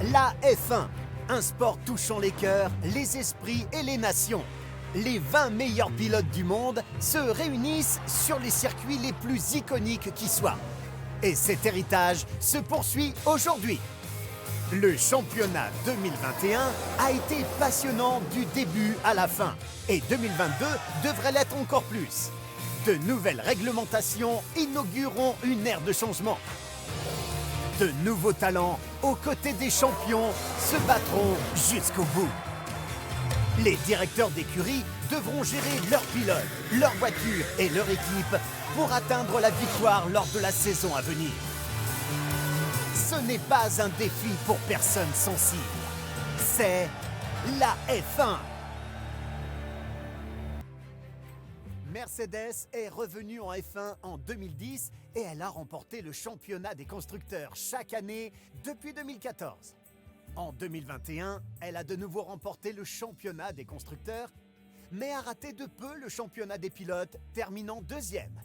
La F1, un sport touchant les cœurs, les esprits et les nations. Les 20 meilleurs pilotes du monde se réunissent sur les circuits les plus iconiques qui soient. Et cet héritage se poursuit aujourd'hui. Le championnat 2021 a été passionnant du début à la fin. Et 2022 devrait l'être encore plus. De nouvelles réglementations inaugureront une ère de changement. De nouveaux talents, aux côtés des champions, se battront jusqu'au bout. Les directeurs d'écurie devront gérer leurs pilotes, leurs voitures et leur équipe pour atteindre la victoire lors de la saison à venir. Ce n'est pas un défi pour personne sensible. C'est la F1. Mercedes est revenue en F1 en 2010 et elle a remporté le championnat des constructeurs chaque année depuis 2014. En 2021, elle a de nouveau remporté le championnat des constructeurs, mais a raté de peu le championnat des pilotes, terminant deuxième.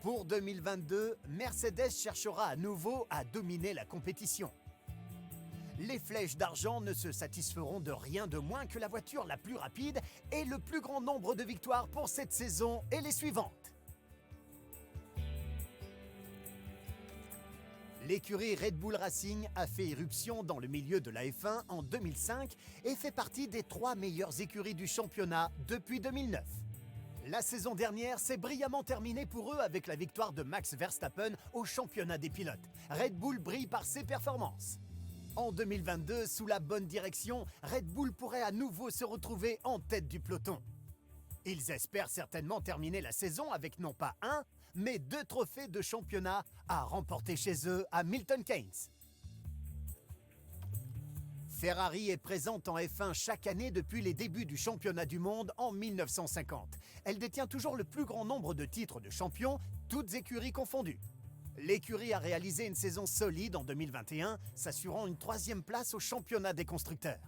Pour 2022, Mercedes cherchera à nouveau à dominer la compétition. Les flèches d'argent ne se satisferont de rien de moins que la voiture la plus rapide et le plus grand nombre de victoires pour cette saison et les suivantes. L'écurie Red Bull Racing a fait irruption dans le milieu de la F1 en 2005 et fait partie des 3 meilleures écuries du championnat depuis 2009. La saison dernière s'est brillamment terminée pour eux avec la victoire de Max Verstappen au championnat des pilotes. Red Bull brille par ses performances. En 2022, sous la bonne direction, Red Bull pourrait à nouveau se retrouver en tête du peloton. Ils espèrent certainement terminer la saison avec non pas un, mais 2 trophées de championnat à remporter chez eux à Milton Keynes. Ferrari est présente en F1 chaque année depuis les débuts du championnat du monde en 1950. Elle détient toujours le plus grand nombre de titres de champion, toutes écuries confondues. L'écurie a réalisé une saison solide en 2021, s'assurant une 3e place au championnat des constructeurs.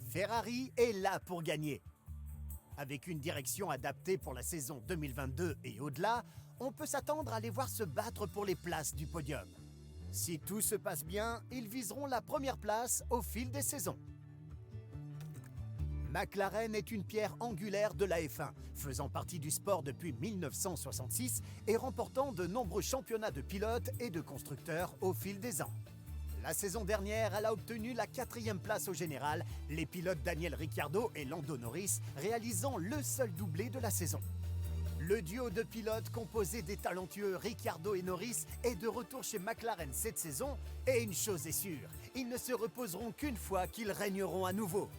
Ferrari est là pour gagner. Avec une direction adaptée pour la saison 2022 et au-delà, on peut s'attendre à les voir se battre pour les places du podium. Si tout se passe bien, ils viseront la première place au fil des saisons. McLaren est une pierre angulaire de la F1, faisant partie du sport depuis 1966 et remportant de nombreux championnats de pilotes et de constructeurs au fil des ans. La saison dernière, elle a obtenu la 4e place au général, les pilotes Daniel Ricciardo et Lando Norris réalisant le seul doublé de la saison. Le duo de pilotes composé des talentueux Ricciardo et Norris est de retour chez McLaren cette saison et une chose est sûre, ils ne se reposeront qu'une fois qu'ils régneront à nouveau.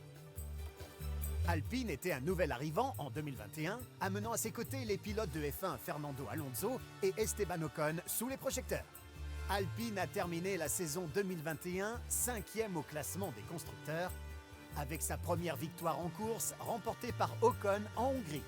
Alpine était un nouvel arrivant en 2021, amenant à ses côtés les pilotes de F1 Fernando Alonso et Esteban Ocon sous les projecteurs. Alpine a terminé la saison 2021 5e au classement des constructeurs, avec sa première victoire en course remportée par Ocon en Hongrie.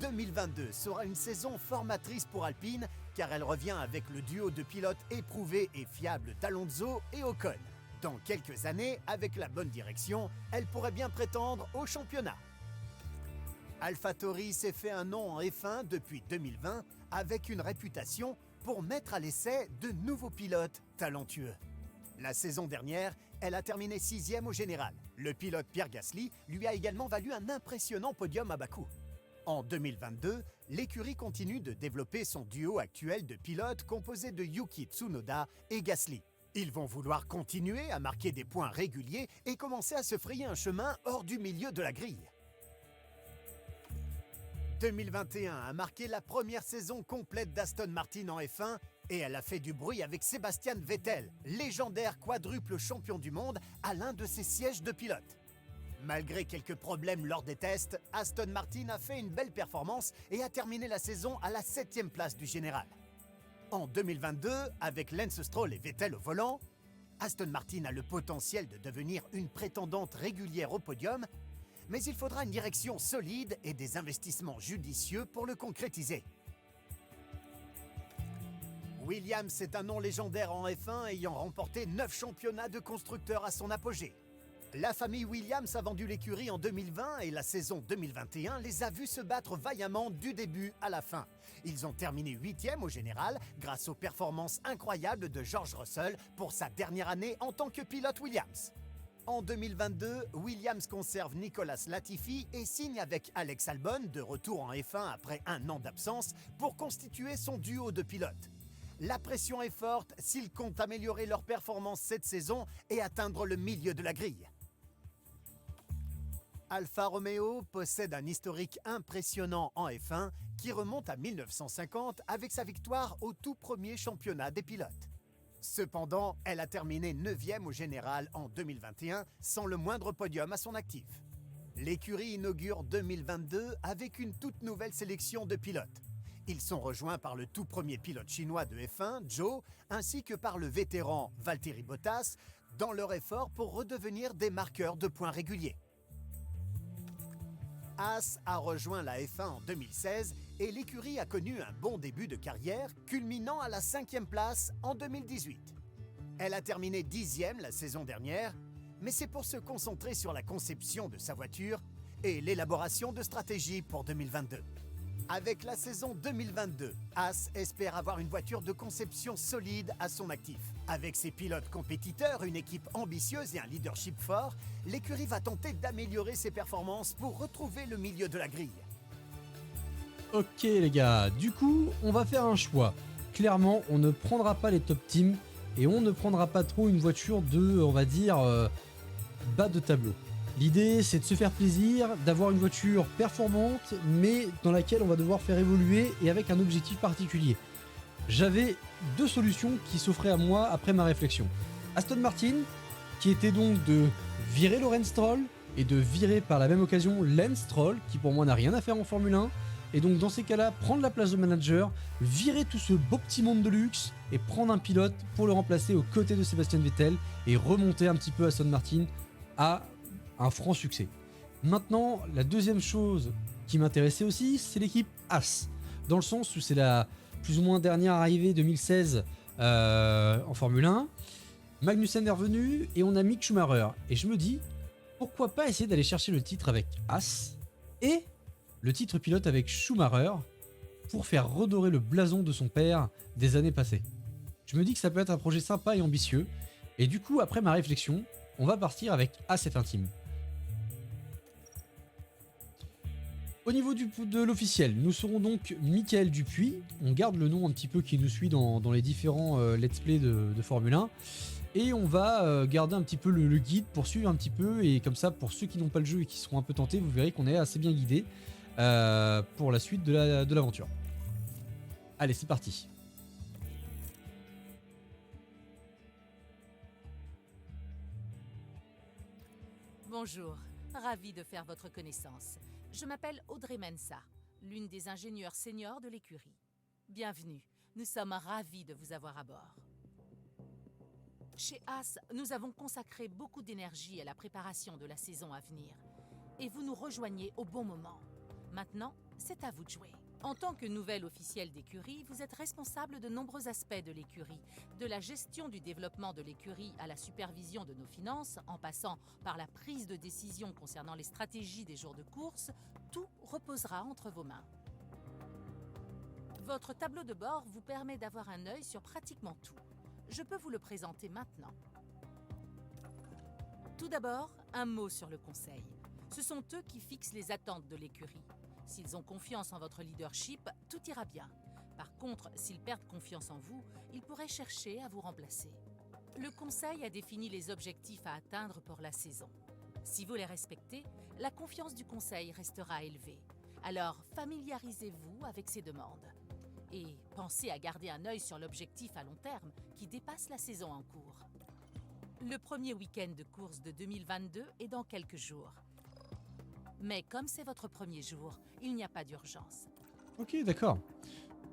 2022 sera une saison formatrice pour Alpine car elle revient avec le duo de pilotes éprouvé et fiable d'Alonso et Ocon. Dans quelques années, avec la bonne direction, elle pourrait bien prétendre au championnat. AlphaTauri s'est fait un nom en F1 depuis 2020 avec une réputation pour mettre à l'essai de nouveaux pilotes talentueux. La saison dernière, elle a terminé 6e au général. Le pilote Pierre Gasly lui a également valu un impressionnant podium à Bakou. En 2022, l'écurie continue de développer son duo actuel de pilotes composé de Yuki Tsunoda et Gasly. Ils vont vouloir continuer à marquer des points réguliers et commencer à se frayer un chemin hors du milieu de la grille. 2021 a marqué la première saison complète d'Aston Martin en F1 et elle a fait du bruit avec Sebastian Vettel, légendaire quadruple champion du monde, à l'un de ses sièges de pilote. Malgré quelques problèmes lors des tests, Aston Martin a fait une belle performance et a terminé la saison à la 7e place du général. En 2022, avec Lance Stroll et Vettel au volant, Aston Martin a le potentiel de devenir une prétendante régulière au podium, mais il faudra une direction solide et des investissements judicieux pour le concrétiser. Williams est un nom légendaire en F1 ayant remporté 9 championnats de constructeurs à son apogée. La famille Williams a vendu l'écurie en 2020 et la saison 2021 les a vus se battre vaillamment du début à la fin. Ils ont terminé 8e au général grâce aux performances incroyables de George Russell pour sa dernière année en tant que pilote Williams. En 2022, Williams conserve Nicolas Latifi et signe avec Alex Albon, de retour en F1 après un an d'absence, pour constituer son duo de pilotes. La pression est forte s'ils comptent améliorer leur performance cette saison et atteindre le milieu de la grille. Alfa Romeo possède un historique impressionnant en F1 qui remonte à 1950 avec sa victoire au tout premier championnat des pilotes. Cependant, elle a terminé 9e au général en 2021 sans le moindre podium à son actif. L'écurie inaugure 2022 avec une toute nouvelle sélection de pilotes. Ils sont rejoints par le tout premier pilote chinois de F1, Zhou, ainsi que par le vétéran Valtteri Bottas, dans leur effort pour redevenir des marqueurs de points réguliers. Haas a rejoint la F1 en 2016 et l'écurie a connu un bon début de carrière, culminant à la 5e place en 2018. Elle a terminé 10e la saison dernière, mais c'est pour se concentrer sur la conception de sa voiture et l'élaboration de stratégies pour 2022. Avec la saison 2022, Haas espère avoir une voiture de conception solide à son actif. Avec ses pilotes compétiteurs, une équipe ambitieuse et un leadership fort, l'écurie va tenter d'améliorer ses performances pour retrouver le milieu de la grille. Ok les gars, du coup, on va faire un choix. Clairement, on ne prendra pas les top teams et on ne prendra pas trop une voiture de, on va dire, bas de tableau. L'idée, c'est de se faire plaisir, d'avoir une voiture performante, mais dans laquelle on va devoir faire évoluer et avec un objectif particulier. J'avais deux solutions qui s'offraient à moi après ma réflexion. Aston Martin, qui était donc de virer Lawrence Stroll et de virer par la même occasion Lance Stroll, qui pour moi n'a rien à faire en Formule 1. Et donc dans ces cas-là, prendre la place de manager, virer tout ce beau petit monde de luxe et prendre un pilote pour le remplacer aux côtés de Sebastian Vettel et remonter un petit peu Aston Martin à un franc succès. Maintenant, la deuxième chose qui m'intéressait aussi, c'est l'équipe Haas. Dans le sens où c'est la plus ou moins dernière arrivée 2016 en Formule 1. Magnussen est revenu et on a Mick Schumacher. Et je me dis, pourquoi pas essayer d'aller chercher le titre avec Haas et le titre pilote avec Schumacher pour faire redorer le blason de son père des années passées. Je me dis que ça peut être un projet sympa et ambitieux. Et du coup, après ma réflexion, on va partir avec Haas F1 Team. Au niveau de l'officiel, nous serons donc Michael Dupuis. On garde le nom un petit peu qui nous suit dans les différents let's play de Formule 1. Et on va garder un petit peu le guide pour suivre un petit peu. Et comme ça, pour ceux qui n'ont pas le jeu et qui seront un peu tentés, vous verrez qu'on est assez bien guidé pour la suite de l'aventure. Allez, c'est parti. Bonjour, ravi de faire votre connaissance. Je m'appelle Audrey Mensa, l'une des ingénieures seniors de l'écurie. Bienvenue, nous sommes ravis de vous avoir à bord. Chez Haas, nous avons consacré beaucoup d'énergie à la préparation de la saison à venir. Et vous nous rejoignez au bon moment. Maintenant, c'est à vous de jouer. En tant que nouvel officiel d'écurie, vous êtes responsable de nombreux aspects de l'écurie, de la gestion du développement de l'écurie à la supervision de nos finances, en passant par la prise de décision concernant les stratégies des jours de course, tout reposera entre vos mains. Votre tableau de bord vous permet d'avoir un œil sur pratiquement tout. Je peux vous le présenter maintenant. Tout d'abord, un mot sur le conseil. Ce sont eux qui fixent les attentes de l'écurie. S'ils ont confiance en votre leadership, tout ira bien. Par contre, s'ils perdent confiance en vous, ils pourraient chercher à vous remplacer. Le Conseil a défini les objectifs à atteindre pour la saison. Si vous les respectez, la confiance du Conseil restera élevée. Alors, familiarisez-vous avec ces demandes. Et pensez à garder un œil sur l'objectif à long terme qui dépasse la saison en cours. Le premier week-end de course de 2022 est dans quelques jours. Mais comme c'est votre premier jour, il n'y a pas d'urgence. Ok, d'accord.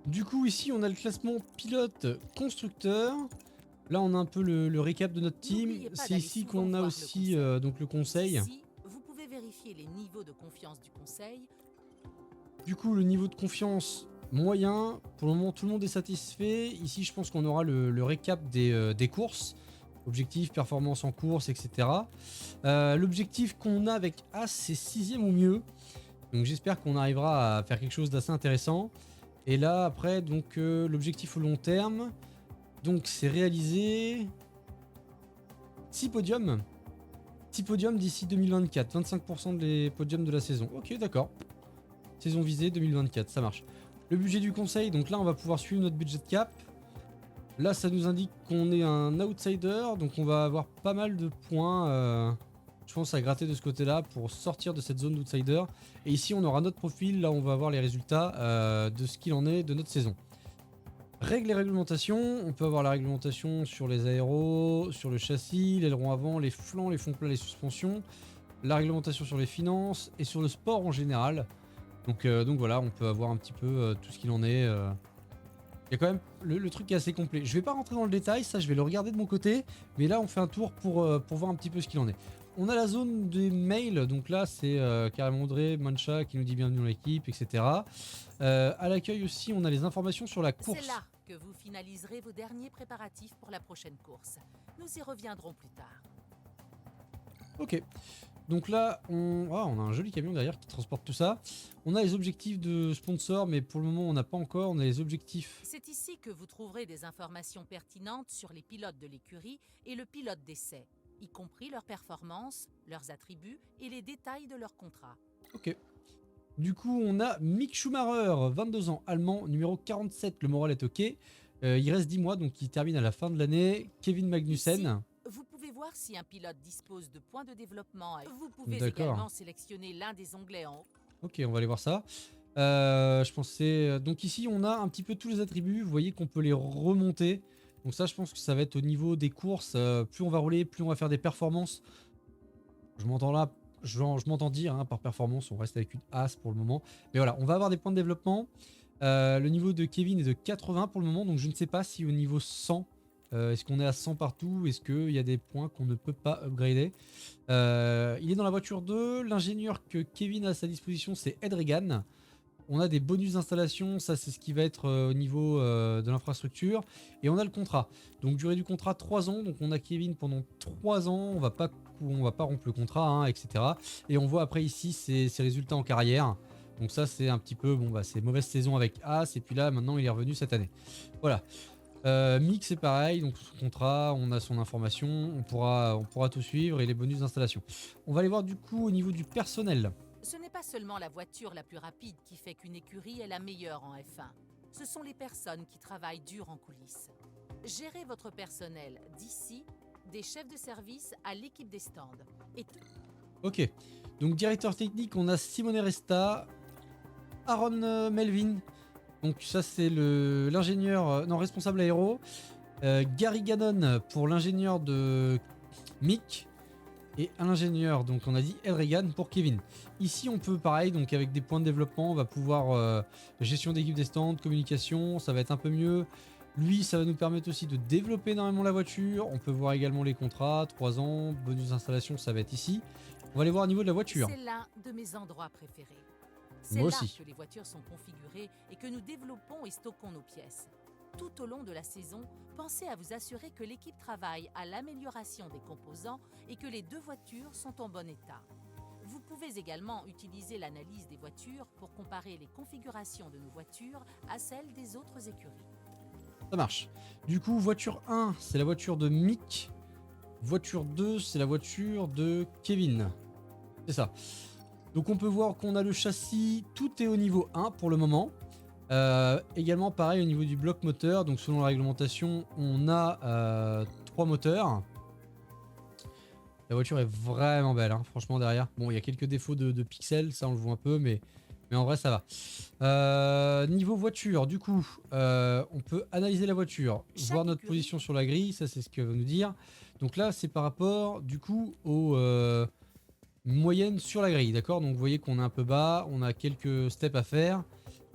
Du coup, ici, on a le classement pilote-constructeur. Là, on a un peu le récap de notre team. C'est ici qu'on a aussi donc le conseil. Ici, vous pouvez vérifier les niveaux de confiance du conseil. Du coup, le niveau de confiance moyen. Pour le moment, tout le monde est satisfait. Ici, je pense qu'on aura le récap des courses. Objectif, performance en course, etc. L'objectif qu'on a avec As, c'est 6ème ou mieux. Donc j'espère qu'on arrivera à faire quelque chose d'assez intéressant. Et là, après, donc l'objectif au long terme, donc c'est réaliser 6 podiums. 6 podiums d'ici 2024. 25% des podiums de la saison. Ok, d'accord. Saison visée 2024, ça marche. Le budget du conseil, donc là, on va pouvoir suivre notre budget cap. Là, ça nous indique qu'on est un outsider, donc on va avoir pas mal de points, je pense, à gratter de ce côté-là pour sortir de cette zone d'outsider. Et ici, on aura notre profil, là, on va avoir les résultats de ce qu'il en est de notre saison. Règles et réglementations, on peut avoir la réglementation sur les aéros, sur le châssis, l'aileron avant, les flancs, les fonds plats, les suspensions. La réglementation sur les finances et sur le sport en général. Donc voilà, on peut avoir un petit peu tout ce qu'il en est. Il y a quand même le truc qui est assez complet. Je vais pas rentrer dans le détail, ça je vais le regarder de mon côté. Mais là on fait un tour pour voir un petit peu ce qu'il en est. On a la zone des mails, donc là c'est carrément Audrey, Mancha qui nous dit bienvenue dans l'équipe, etc. À l'accueil aussi on a les informations sur la course. C'est là que vous finaliserez vos derniers préparatifs pour la prochaine course. Nous y reviendrons plus tard. Ok. Donc là, on a un joli camion derrière qui transporte tout ça. On a les objectifs de sponsor, mais pour le moment, on n'a pas encore. On a les objectifs. C'est ici que vous trouverez des informations pertinentes sur les pilotes de l'écurie et le pilote d'essai, y compris leurs performances, leurs attributs et les détails de leur contrat. Ok. Du coup, on a Mick Schumacher, 22 ans, allemand, numéro 47. Le moral est ok. Il reste 10 mois, donc il termine à la fin de l'année. Kevin Magnussen. Ici, vous pouvez voir si un pilote dispose de points de développement. Vous pouvez également sélectionner l'un des onglets en haut. Ok, on va aller voir ça. Je pensais... Donc ici, on a un petit peu tous les attributs. Vous voyez qu'on peut les remonter. Donc ça, je pense que ça va être au niveau des courses. Plus on va rouler, plus on va faire des performances. Je m'entends là, je m'entends dire, hein, par performance, on reste avec une As pour le moment. Mais voilà, on va avoir des points de développement. Le niveau de Kevin est de 80 pour le moment. Donc je ne sais pas si au niveau 100... est-ce qu'on est à 100 partout? Est-ce qu'il y a des points qu'on ne peut pas upgrader? Il est dans la voiture 2. L'ingénieur que Kevin a à sa disposition, c'est Ed Regan. On a des bonus d'installation. Ça, c'est ce qui va être au niveau de l'infrastructure. Et on a le contrat. Donc, durée du contrat, 3 ans. Donc, on a Kevin pendant 3 ans. On va pas rompre le contrat, hein, etc. Et on voit après ici ses résultats en carrière. Donc, ça, c'est un petit peu... Bon, bah, c'est mauvaise saison avec As. Et puis là, maintenant, il est revenu cette année. Voilà. Mick c'est pareil, donc son contrat, on a son information, on pourra tout suivre et les bonus d'installation. On va aller voir du coup au niveau du personnel. Ce n'est pas seulement la voiture la plus rapide qui fait qu'une écurie est la meilleure en F1. Ce sont les personnes qui travaillent dur en coulisses. Gérez votre personnel d'ici, des chefs de service à l'équipe des stands. Ok, donc directeur technique, on a Simone Resta, Aaron Melvin. Donc ça c'est l'ingénieur, responsable aéro. Gary Gannon pour l'ingénieur de Mick. Et un ingénieur, donc on a dit Ed Regan pour Kevin. Ici on peut pareil, donc avec des points de développement, on va pouvoir gestion d'équipe des stands, communication, ça va être un peu mieux. Lui ça va nous permettre aussi de développer énormément la voiture. On peut voir également les contrats, 3 ans, bonus d'installation, ça va être ici. On va aller voir au niveau de la voiture. C'est l'un de mes endroits préférés. C'est Moi là aussi. que les voitures sont configurées et que nous développons et stockons nos pièces. Tout au long de la saison, pensez à vous assurer que l'équipe travaille à l'amélioration des composants et que les 2 voitures sont en bon état. Vous pouvez également utiliser l'analyse des voitures pour comparer les configurations de nos voitures à celles des autres écuries. Ça marche. Du coup, voiture 1, c'est la voiture de Mick. Voiture 2, c'est la voiture de Kevin. C'est ça. Donc on peut voir qu'on a le châssis, tout est au niveau 1 pour le moment. Également pareil au niveau du bloc moteur, donc selon la réglementation, on a 3 moteurs. La voiture est vraiment belle, hein, franchement derrière. Bon, il y a quelques défauts de pixels, ça on le voit un peu, mais en vrai ça va. Niveau voiture, du coup, on peut analyser la voiture, voir notre position sur la grille, ça c'est ce qu'elle va nous dire. Donc là c'est par rapport du coup aux moyenne sur la grille, d'accord? Donc vous voyez qu'on est un peu bas, on a quelques steps à faire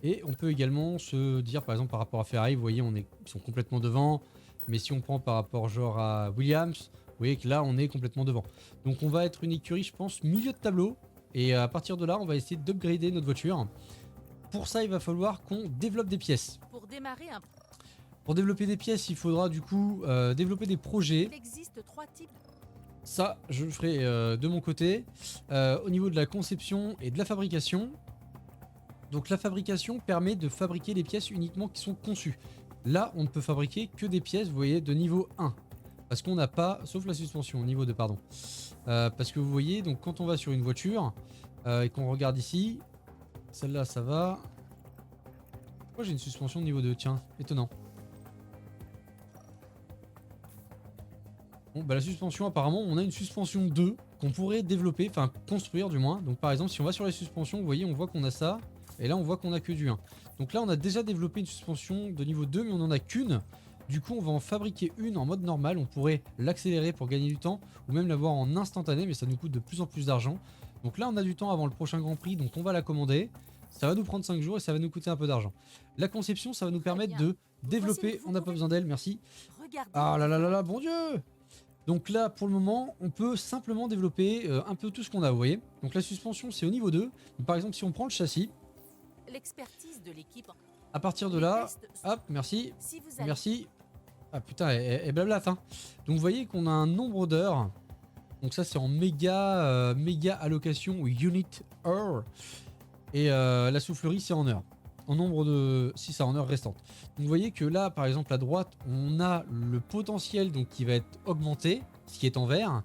et on peut également se dire par exemple par rapport à Ferrari, vous voyez ils sont complètement devant, mais si on prend par rapport genre à Williams, vous voyez que là on est complètement devant. Donc on va être une écurie je pense milieu de tableau et à partir de là on va essayer d'upgrader notre voiture. Pour ça il va falloir qu'on développe des pièces. Pour démarrer un... Pour développer des pièces, il faudra du coup développer des projets. Il existe 3 types. Ça, je le ferai de mon côté. Au niveau de la conception et de la fabrication. Donc la fabrication permet de fabriquer les pièces uniquement qui sont conçues. Là, on ne peut fabriquer que des pièces, vous voyez, de niveau 1. Parce qu'on n'a pas, sauf la suspension, niveau 2, pardon. Parce que vous voyez, donc quand on va sur une voiture et qu'on regarde ici, celle-là, ça va. Pourquoi j'ai une suspension de niveau 2? Tiens, étonnant. Bon, bah la suspension, apparemment, on a une suspension 2 qu'on pourrait développer, enfin construire du moins. Donc par exemple, si on va sur la suspension, vous voyez, on voit qu'on a ça. Et là, on voit qu'on a que du 1. Donc là, on a déjà développé une suspension de niveau 2, mais on n'en a qu'une. Du coup, on va en fabriquer une en mode normal. On pourrait l'accélérer pour gagner du temps, ou même l'avoir en instantané, mais ça nous coûte de plus en plus d'argent. Donc là, on a du temps avant le prochain Grand Prix, donc on va la commander. Ça va nous prendre 5 jours et ça va nous coûter un peu d'argent. La conception, ça va nous permettre de développer. On n'a pas besoin d'elle, merci. Regardez. Ah là là là là, bon Dieu! Donc là, pour le moment, on peut simplement développer un peu tout ce qu'on a, vous voyez. Donc la suspension, c'est au niveau 2. Donc, par exemple, si on prend le châssis, L'expertise de l'équipe. à partir de là, hop, merci, Si vous allez merci. Ah putain, elle blablate, hein. Donc vous voyez qu'on a un nombre d'heures. Donc ça, c'est en méga allocation ou unit hour. Et la soufflerie, c'est en heures. En nombre de... si c'est en heures restantes. Donc vous voyez que là, par exemple, à droite, on a le potentiel donc, qui va être augmenté, ce qui est en vert.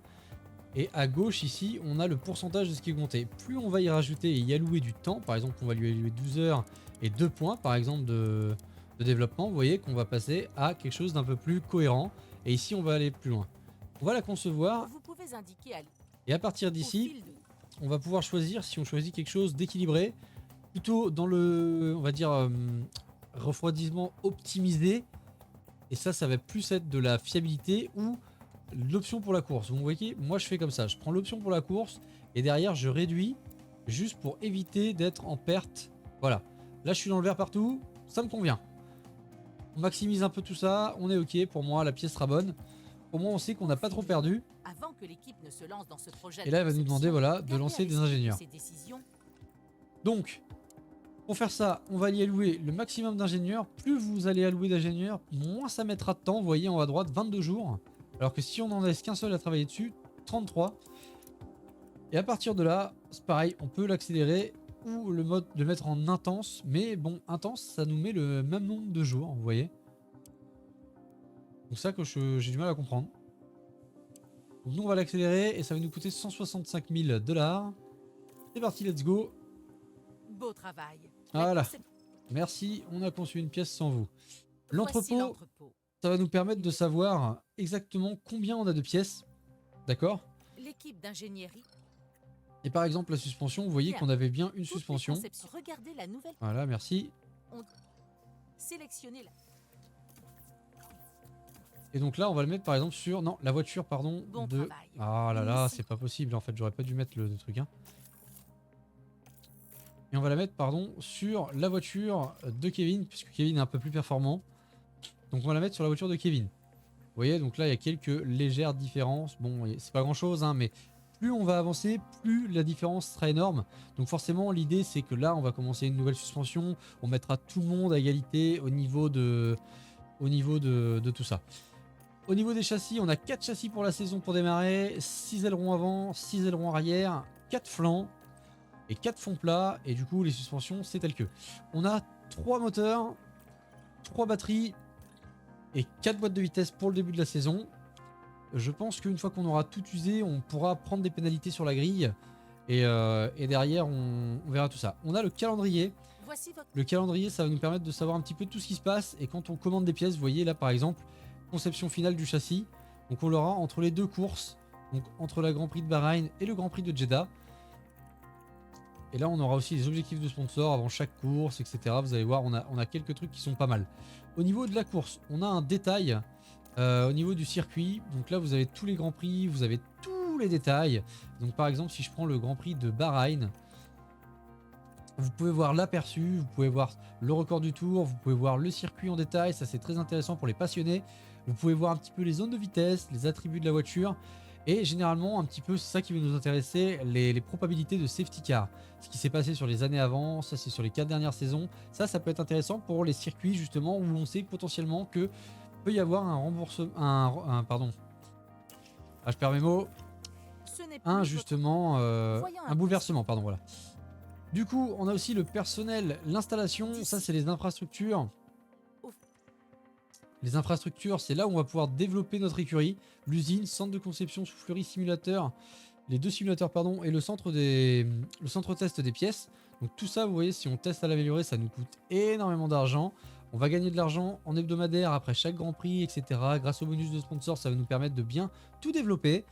Et à gauche, ici, on a le pourcentage de ce qui est augmenté. Plus on va y rajouter et y allouer du temps, par exemple, on va lui allouer 12 heures et 2 points, par exemple, de développement, vous voyez qu'on va passer à quelque chose d'un peu plus cohérent. Et ici, on va aller plus loin. On va la concevoir. Vous pouvez indiquer à Et à partir d'ici, on va pouvoir choisir si on choisit quelque chose d'équilibré, plutôt dans le, on va dire, refroidissement optimisé. Et ça va plus être de la fiabilité ou l'option pour la course. Vous voyez, moi je fais comme ça. Je prends l'option pour la course et derrière je réduis juste pour éviter d'être en perte. Voilà. Là je suis dans le vert partout. Ça me convient. On maximise un peu tout ça. On est ok. Pour moi la pièce sera bonne. Au moins on sait qu'on n'a pas trop perdu. Avant que l'équipe ne se lance dans ce projet. Et là elle va nous demander voilà, de lancer des ingénieurs. Donc pour faire ça, on va y allouer le maximum d'ingénieurs. Plus vous allez allouer d'ingénieurs, moins ça mettra de temps. Vous voyez en haut à droite, 22 jours. Alors que si on n'en laisse qu'un seul à travailler dessus, 33. Et à partir de là, c'est pareil, on peut l'accélérer ou le mettre en intense. Mais bon, intense, ça nous met le même nombre de jours, vous voyez. Donc ça que j'ai du mal à comprendre. Donc nous on va l'accélérer et ça va nous coûter 165 000 $. C'est parti, let's go. Beau travail. Voilà. Merci, on a conçu une pièce sans vous. L'entrepôt, ça va nous permettre de savoir exactement combien on a de pièces. D'accord? L'équipe d'ingénierie. Et par exemple, la suspension, vous voyez qu'on avait bien une suspension. Regardez la nouvelle. Voilà, merci. Sélectionnez la. Et donc là, on va le mettre par exemple sur... Non, la voiture, pardon. Bon de... travail. Ah là là, c'est pas possible. En fait, j'aurais pas dû mettre le truc. Hein. Et on va la mettre, pardon, sur la voiture de Kevin, puisque Kevin est un peu plus performant. Donc on va la mettre sur la voiture de Kevin. Vous voyez, donc là, il y a quelques légères différences. Bon, c'est pas grand-chose, hein, mais plus on va avancer, plus la différence sera énorme. Donc forcément, l'idée, c'est que là, on va commencer une nouvelle suspension. On mettra tout le monde à égalité au niveau de tout ça. Au niveau des châssis, on a 4 châssis pour la saison pour démarrer. 6 ailerons avant, 6 ailerons arrière, 4 flancs et 4 fonds plats. Et du coup, les suspensions, c'est tel que. On a 3 moteurs, 3 batteries et 4 boîtes de vitesse pour le début de la saison. Je pense qu'une fois qu'on aura tout usé, on pourra prendre des pénalités sur la grille. Et derrière, on verra tout ça. On a le calendrier. Le calendrier, ça va nous permettre de savoir un petit peu tout ce qui se passe. Et quand on commande des pièces, vous voyez là par exemple, conception finale du châssis. Donc on l'aura entre les deux courses. Donc entre la Grand Prix de Bahreïn et le Grand Prix de Jeddah. Et là, on aura aussi les objectifs de sponsors avant chaque course, etc. Vous allez voir, on a quelques trucs qui sont pas mal. Au niveau de la course, on a un détail au niveau du circuit. Donc là, vous avez tous les Grands Prix, vous avez tous les détails. Donc par exemple, si je prends le Grand Prix de Bahreïn, vous pouvez voir l'aperçu, vous pouvez voir le record du tour, vous pouvez voir le circuit en détail. Ça, c'est très intéressant pour les passionnés. Vous pouvez voir un petit peu les zones de vitesse, les attributs de la voiture. Et généralement, un petit peu, c'est ça qui va nous intéresser, les probabilités de safety car. Ce qui s'est passé sur les années avant, ça c'est sur les 4 dernières saisons. Ça peut être intéressant pour les circuits justement où on sait potentiellement que peut y avoir un remboursement, pardon, je perds mes mots, Ce n'est plus un votre- justement, Voyons un bouleversement, pardon, voilà. Du coup, on a aussi le personnel, l'installation, ça c'est les infrastructures. Les infrastructures, c'est là où on va pouvoir développer notre écurie, l'usine, centre de conception, soufflerie, simulateur, les deux simulateurs, pardon, et le centre test des pièces. Donc tout ça, vous voyez, si on teste à l'améliorer, ça nous coûte énormément d'argent. On va gagner de l'argent en hebdomadaire après chaque Grand Prix, etc. Grâce au bonus de sponsor, ça va nous permettre de bien tout développer.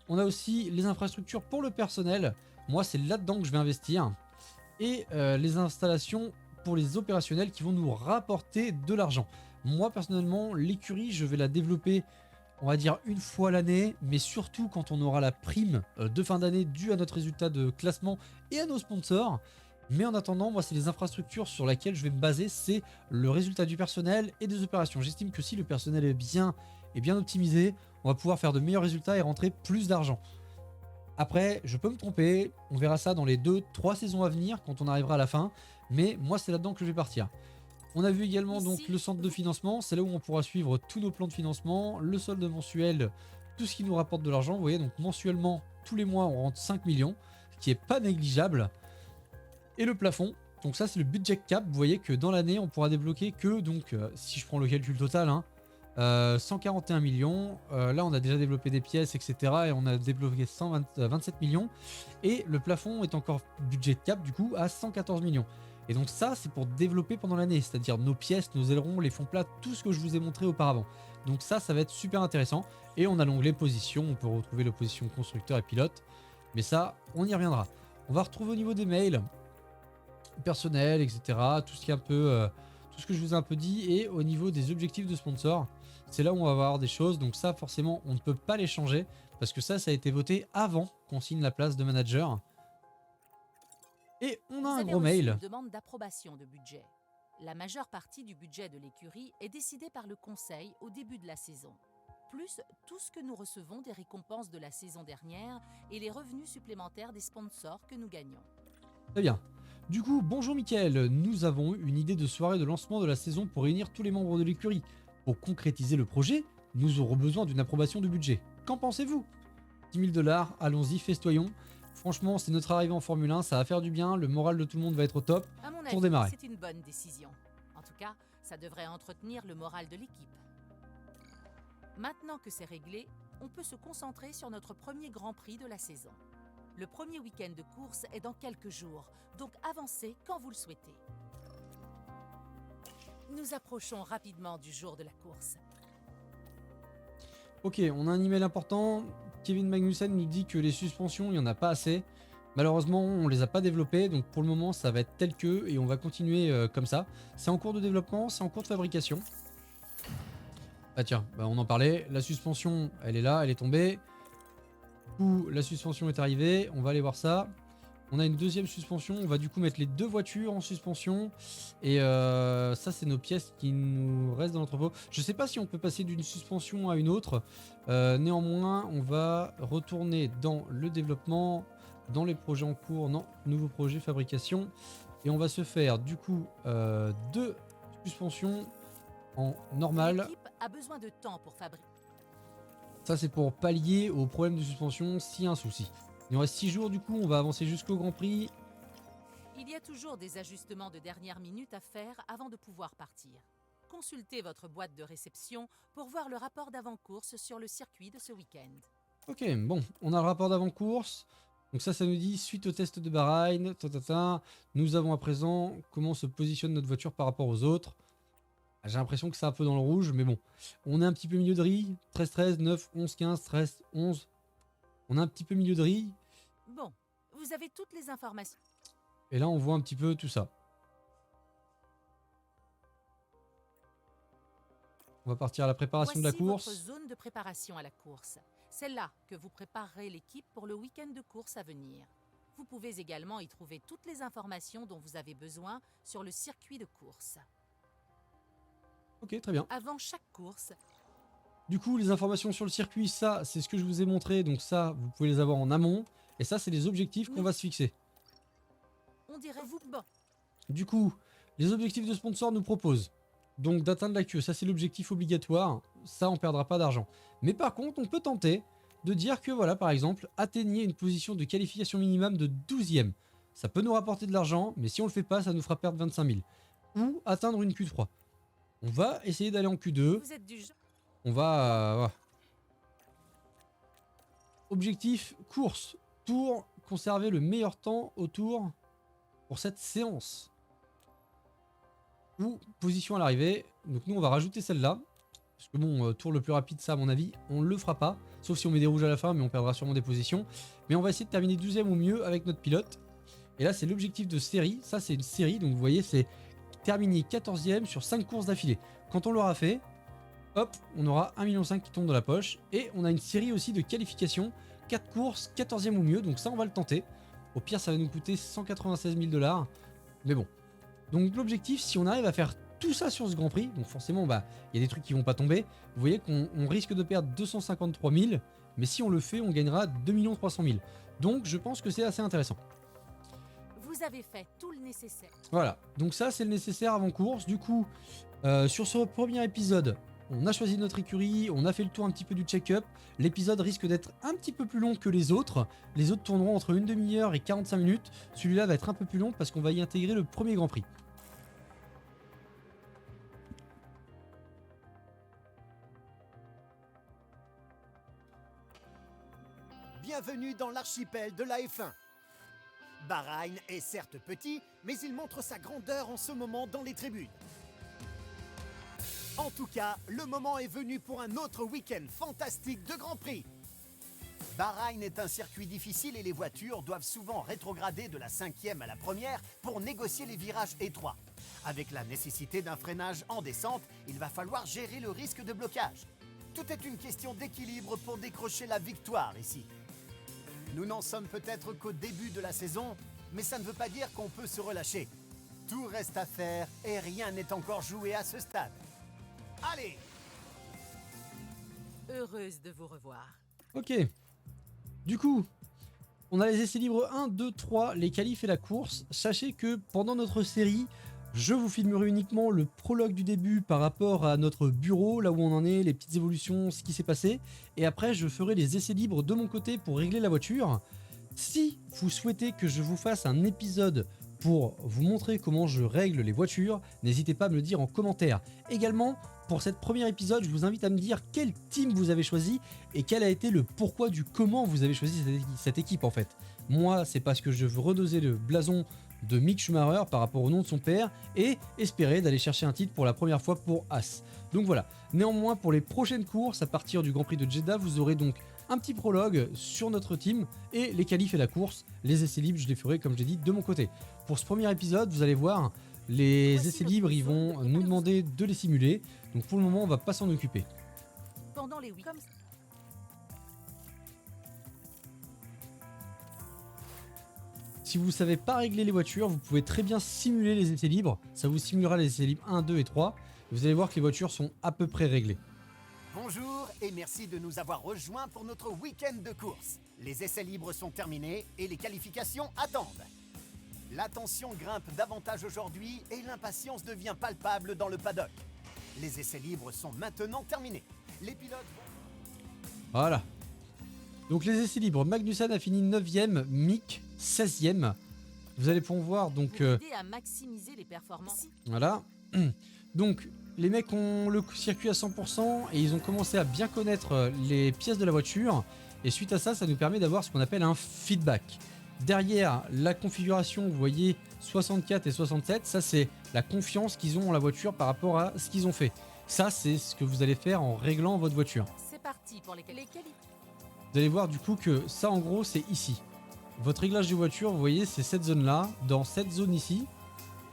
On a aussi les infrastructures pour le personnel. Moi, c'est là-dedans que je vais investir. Et les installations pour les opérationnels qui vont nous rapporter de l'argent. Moi, personnellement, l'écurie, je vais la développer, on va dire, une fois l'année, mais surtout quand on aura la prime de fin d'année due à notre résultat de classement et à nos sponsors. Mais en attendant, moi, c'est les infrastructures sur lesquelles je vais me baser, c'est le résultat du personnel et des opérations. J'estime que si le personnel est bien optimisé, on va pouvoir faire de meilleurs résultats et rentrer plus d'argent. Après, je peux me tromper, on verra ça dans les 2-3 saisons à venir quand on arrivera à la fin, mais moi c'est là-dedans que je vais partir. On a vu également donc le centre de financement, c'est là où on pourra suivre tous nos plans de financement, le solde mensuel, tout ce qui nous rapporte de l'argent. Vous voyez, donc mensuellement, tous les mois, on rentre 5 millions, ce qui est pas négligeable. Et le plafond, donc ça c'est le budget cap. Vous voyez que dans l'année, on pourra débloquer que, donc si je prends le calcul total, 141 millions. Là, on a déjà développé des pièces, etc. Et on a débloqué 27 millions. Et le plafond est encore budget cap, du coup, à 114 millions. Et donc ça, c'est pour développer pendant l'année, c'est-à-dire nos pièces, nos ailerons, les fonds plats, tout ce que je vous ai montré auparavant. Donc ça va être super intéressant. Et on a l'onglet position, on peut retrouver l'opposition constructeur et pilote. Mais ça, on y reviendra. On va retrouver au niveau des mails, personnel, etc. Tout ce qui est un peu, tout ce que je vous ai un peu dit. Et au niveau des objectifs de sponsor, c'est là où on va avoir des choses. Donc ça, forcément, on ne peut pas les changer parce que ça a été voté avant qu'on signe la place de manager. Et on a un gros mail. Une demande d'approbation de budget. La majeure partie du budget de l'écurie est décidée par le conseil au début de la saison. Plus tout ce que nous recevons des récompenses de la saison dernière et les revenus supplémentaires des sponsors que nous gagnons. Très bien. Du coup, bonjour Mickaël, nous avons eu une idée de soirée de lancement de la saison pour réunir tous les membres de l'écurie. Pour concrétiser le projet, nous aurons besoin d'une approbation de budget. Qu'en pensez-vous? 10 000 $, allons-y, festoyons. Franchement, c'est notre arrivée en Formule 1, ça va faire du bien, le moral de tout le monde va être au top À mon pour avis, démarrer. c'est une bonne décision. En tout cas, ça devrait entretenir le moral de l'équipe. Maintenant que c'est réglé, on peut se concentrer sur notre premier Grand Prix de la saison. Le premier week-end de course est dans quelques jours, donc avancez quand vous le souhaitez. Nous approchons rapidement du jour de la course. Ok, on a un email important. Kevin Magnussen nous dit que les suspensions, il n'y en a pas assez. Malheureusement, on les a pas développées, donc pour le moment, ça va être tel que, et on va continuer comme ça. C'est en cours de développement, c'est en cours de fabrication. Ah tiens, on en parlait. La suspension, elle est là, elle est tombée. Du coup, la suspension est arrivée. On va aller voir ça. On a une deuxième suspension. On va du coup mettre les deux voitures en suspension. Et ça, c'est nos pièces qui nous restent dans l'entrepôt. Je sais pas si on peut passer d'une suspension à une autre. Néanmoins, on va retourner dans le développement, dans les projets en cours. Non, nouveau projet, fabrication. Et on va se faire du coup deux suspensions en normal. L'équipe a besoin de temps pour fabriquer. Ça, c'est pour pallier au problème de suspension s'il y a un souci. Il nous reste 6 jours, du coup, on va avancer jusqu'au Grand Prix. Il y a toujours des ajustements de dernière minute à faire avant de pouvoir partir. Consultez votre boîte de réception pour voir le rapport d'avant-course sur le circuit de ce week-end. Ok, bon, on a le rapport d'avant-course. Donc ça nous dit, suite au test de Bahreïn, nous avons à présent comment se positionne notre voiture par rapport aux autres. J'ai l'impression que c'est un peu dans le rouge, mais bon. On est un petit peu milieu de grille. 13-13, 9, 11, 15, 13, 11. On a un petit peu milieu de grille. Bon, vous avez toutes les informations. Et là, on voit un petit peu tout ça. On va partir à la préparation de la course. Voici votre zone de préparation à la course. C'est là que vous préparerez l'équipe pour le week-end de course à venir. Vous pouvez également y trouver toutes les informations dont vous avez besoin sur le circuit de course. Ok, très bien. Avant chaque course, Du coup, les informations sur le circuit, ça, c'est ce que je vous ai montré. Donc ça, vous pouvez les avoir en amont. Et ça, c'est les objectifs qu'on va se fixer. On dirait vous. Bon. Du coup, les objectifs de sponsor nous proposent donc d'atteindre la queue. Ça, c'est l'objectif obligatoire. Ça, on perdra pas d'argent. Mais par contre, on peut tenter de dire que, voilà, par exemple, atteignez une position de qualification minimum de 12e. Ça peut nous rapporter de l'argent, mais si on le fait pas, ça nous fera perdre 25 000. Ou atteindre une Q3. On va essayer d'aller en Q2. Vous êtes du genre. On va... voilà. Objectif, course. Tour, conserver le meilleur temps au tour pour cette séance. Ou position à l'arrivée. Donc nous, on va rajouter celle-là. Parce que bon, tour le plus rapide, ça à mon avis, on ne le fera pas. Sauf si on met des rouges à la fin, mais on perdra sûrement des positions. Mais on va essayer de terminer 12e ou mieux avec notre pilote. Et là, c'est l'objectif de série. Ça, c'est une série. Donc vous voyez, c'est terminer 14e sur 5 courses d'affilée. Quand on l'aura fait, hop, on aura 1,5 million qui tombe dans la poche. Et on a une série aussi de qualifications. 4 courses, 14e ou mieux. Donc ça, on va le tenter. Au pire, ça va nous coûter 196 000 $. Mais bon. Donc l'objectif, si on arrive à faire tout ça sur ce Grand Prix, donc forcément, bah, il y a des trucs qui vont pas tomber. Vous voyez qu'on risque de perdre 253 000. Mais si on le fait, on gagnera 2 300 000. Donc je pense que c'est assez intéressant. Vous avez fait tout le nécessaire. Voilà, donc ça c'est le nécessaire avant course. Du coup, sur ce premier épisode, on a choisi notre écurie, on a fait le tour un petit peu du check-up. L'épisode risque d'être un petit peu plus long que les autres. Les autres tourneront entre une demi-heure et 45 minutes. Celui-là va être un peu plus long parce qu'on va y intégrer le premier Grand Prix. Bienvenue dans l'archipel de la F1. Bahreïn est certes petit, mais il montre sa grandeur en ce moment dans les tribunes. En tout cas, le moment est venu pour un autre week-end fantastique de Grand Prix. Bahreïn est un circuit difficile et les voitures doivent souvent rétrograder de la 5e à la 1re pour négocier les virages étroits. Avec la nécessité d'un freinage en descente, il va falloir gérer le risque de blocage. Tout est une question d'équilibre pour décrocher la victoire ici. Nous n'en sommes peut-être qu'au début de la saison, mais ça ne veut pas dire qu'on peut se relâcher. Tout reste à faire et rien n'est encore joué à ce stade. Allez! Heureuse de vous revoir. Ok. Du coup, on a les essais libres 1, 2, 3, les qualifs et la course. Sachez que pendant notre série, je vous filmerai uniquement le prologue du début par rapport à notre bureau, là où on en est, les petites évolutions, ce qui s'est passé. Et après, je ferai les essais libres de mon côté pour régler la voiture. Si vous souhaitez que je vous fasse un épisode pour vous montrer comment je règle les voitures, n'hésitez pas à me le dire en commentaire. Également, pour cet premier épisode, je vous invite à me dire quel team vous avez choisi et quel a été le pourquoi du comment vous avez choisi cette équipe en fait. Moi, c'est parce que je veux redoser le blason de Mick Schumacher par rapport au nom de son père et espérer d'aller chercher un titre pour la première fois pour As. Donc voilà, néanmoins pour les prochaines courses à partir du Grand Prix de Jeddah, vous aurez donc un petit prologue sur notre team et les qualifs et la course. Les essais libres, je les ferai comme j'ai dit de mon côté. Pour ce premier épisode, vous allez voir, les essais libres, ils vont nous demander de les simuler. Donc pour le moment, on va pas s'en occuper. Pendant les week-ends. Si vous ne savez pas régler les voitures, vous pouvez très bien simuler les essais libres. Ça vous simulera les essais libres 1, 2 et 3. Vous allez voir que les voitures sont à peu près réglées. Bonjour et merci de nous avoir rejoints pour notre week-end de course. Les essais libres sont terminés et les qualifications attendent. La tension grimpe davantage aujourd'hui et l'impatience devient palpable dans le paddock. Les essais libres sont maintenant terminés. Les pilotes vont... Voilà. Donc les essais libres, Magnussen a fini 9e, Mick 16e. Vous allez pouvoir voir donc... Vous aidez à maximiser les performances. Voilà. Donc les mecs ont le circuit à 100% et ils ont commencé à bien connaître les pièces de la voiture. Et suite à ça, ça nous permet d'avoir ce qu'on appelle un feedback. Derrière la configuration, vous voyez 64 et 67, ça c'est la confiance qu'ils ont en la voiture par rapport à ce qu'ils ont fait. Ça c'est ce que vous allez faire en réglant votre voiture. C'est parti pour les qualités. Vous allez voir du coup que ça en gros c'est ici. Votre réglage de voiture, vous voyez c'est cette zone là, dans cette zone ici.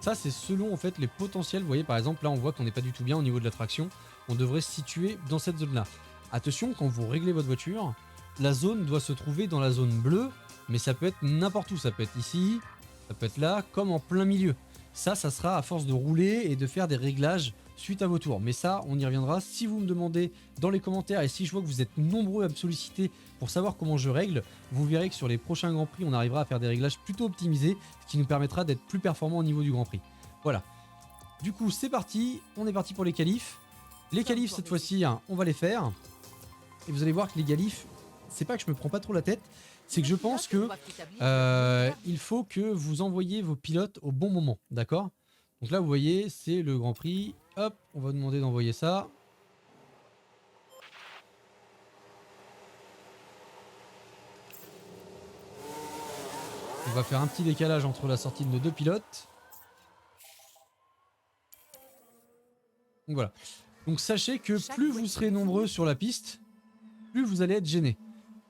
Ça c'est selon en fait les potentiels, vous voyez par exemple là on voit qu'on n'est pas du tout bien au niveau de la traction. On devrait se situer dans cette zone là. Attention, quand vous réglez votre voiture, la zone doit se trouver dans la zone bleue. Mais ça peut être n'importe où, ça peut être ici, ça peut être là, comme en plein milieu. Ça sera à force de rouler et de faire des réglages suite à vos tours. Mais ça, on y reviendra. Si vous me demandez dans les commentaires et si je vois que vous êtes nombreux à me solliciter pour savoir comment je règle, vous verrez que sur les prochains Grands Prix, on arrivera à faire des réglages plutôt optimisés, ce qui nous permettra d'être plus performants au niveau du Grand Prix. Voilà. Du coup, c'est parti. On est parti pour les qualifs. Les qualifs, cette fois-ci, hein, on va les faire. Et vous allez voir que les qualifs, c'est pas que je me prends pas trop la tête, c'est que je pense que il faut que vous envoyiez vos pilotes au bon moment, d'accord? Donc là, vous voyez, c'est le Grand Prix. Hop, on va demander d'envoyer ça. On va faire un petit décalage entre la sortie de nos deux pilotes. Donc voilà. Donc sachez que plus vous serez nombreux sur la piste, plus vous allez être gênés.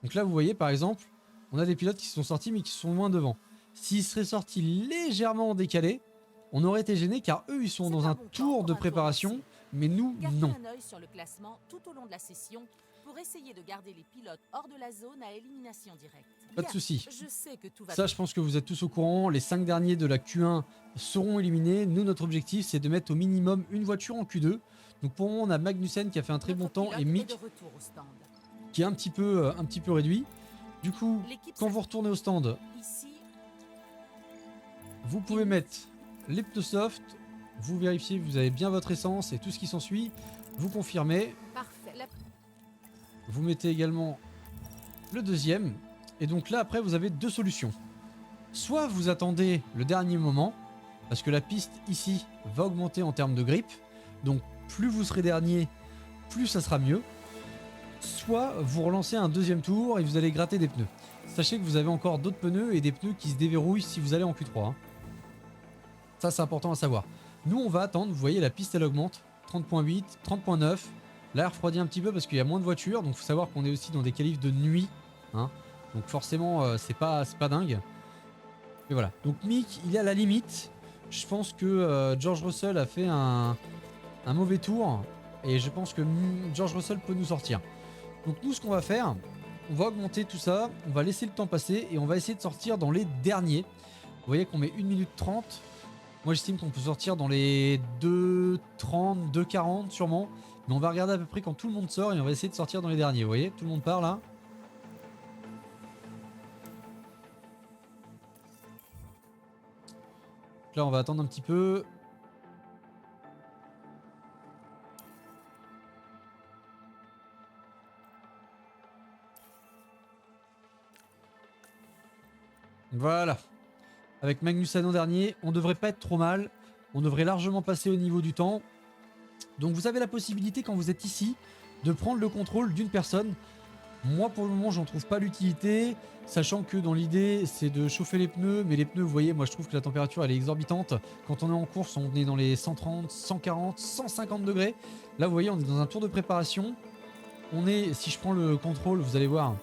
Donc là, vous voyez, par exemple, on a des pilotes qui sont sortis mais qui sont loin devant. S'ils seraient sortis légèrement décalés, on aurait été gênés car eux, ils sont dans un tour de préparation, mais nous, non. Gardez un œil sur le classement tout au long de la session pour essayer de garder les pilotes hors de la zone à élimination directe. Pas de souci. Je sais que tout va Ça, je pense que vous êtes tous au courant. Les 5 derniers de la Q1 seront éliminés. Nous, notre objectif, c'est de mettre au minimum une voiture en Q2. Donc pour le moment, on a Magnussen qui a fait un très bon temps et Mick qui est un petit peu réduit. Du coup, quand vous retournez au stand, vous pouvez mettre les pneus soft, vous vérifiez que vous avez bien votre essence et tout ce qui s'ensuit, vous confirmez. Vous mettez également le deuxième. Et donc là, après, vous avez deux solutions. Soit vous attendez le dernier moment, parce que la piste ici va augmenter en termes de grip. Donc plus vous serez dernier, plus ça sera mieux. Soit vous relancez un deuxième tour et vous allez gratter des pneus. Sachez que vous avez encore d'autres pneus et des pneus qui se déverrouillent si vous allez en Q3. Hein. Ça, c'est important à savoir. Nous, on va attendre. Vous voyez, la piste, elle augmente. 30.8, 30.9. Là, elle refroidit un petit peu parce qu'il y a moins de voitures. Donc, il faut savoir qu'on est aussi dans des qualifs de nuit. Hein. Donc, forcément, c'est pas dingue. Mais voilà. Donc, Mick, il est à la limite. Je pense que George Russell a fait un mauvais tour. Et je pense que George Russell peut nous sortir. Donc, nous, ce qu'on va faire, on va augmenter tout ça. On va laisser le temps passer. Et on va essayer de sortir dans les derniers. Vous voyez qu'on met 1 minute 30. Moi, j'estime qu'on peut sortir dans les 2.30, 2.40 sûrement. Mais on va regarder à peu près quand tout le monde sort et on va essayer de sortir dans les derniers. Vous voyez, tout le monde part là. Donc là, on va attendre un petit peu. Voilà. Avec Magnussen en dernier, on devrait pas être trop mal. On devrait largement passer au niveau du temps. Donc vous avez la possibilité quand vous êtes ici de prendre le contrôle d'une personne. Moi pour le moment j'en trouve pas l'utilité, sachant que dans l'idée c'est de chauffer les pneus, mais les pneus vous voyez moi je trouve que la température elle est exorbitante. Quand on est en course on est dans les 130, 140, 150 degrés. Là vous voyez on est dans un tour de préparation. On est, si je prends le contrôle vous allez voir,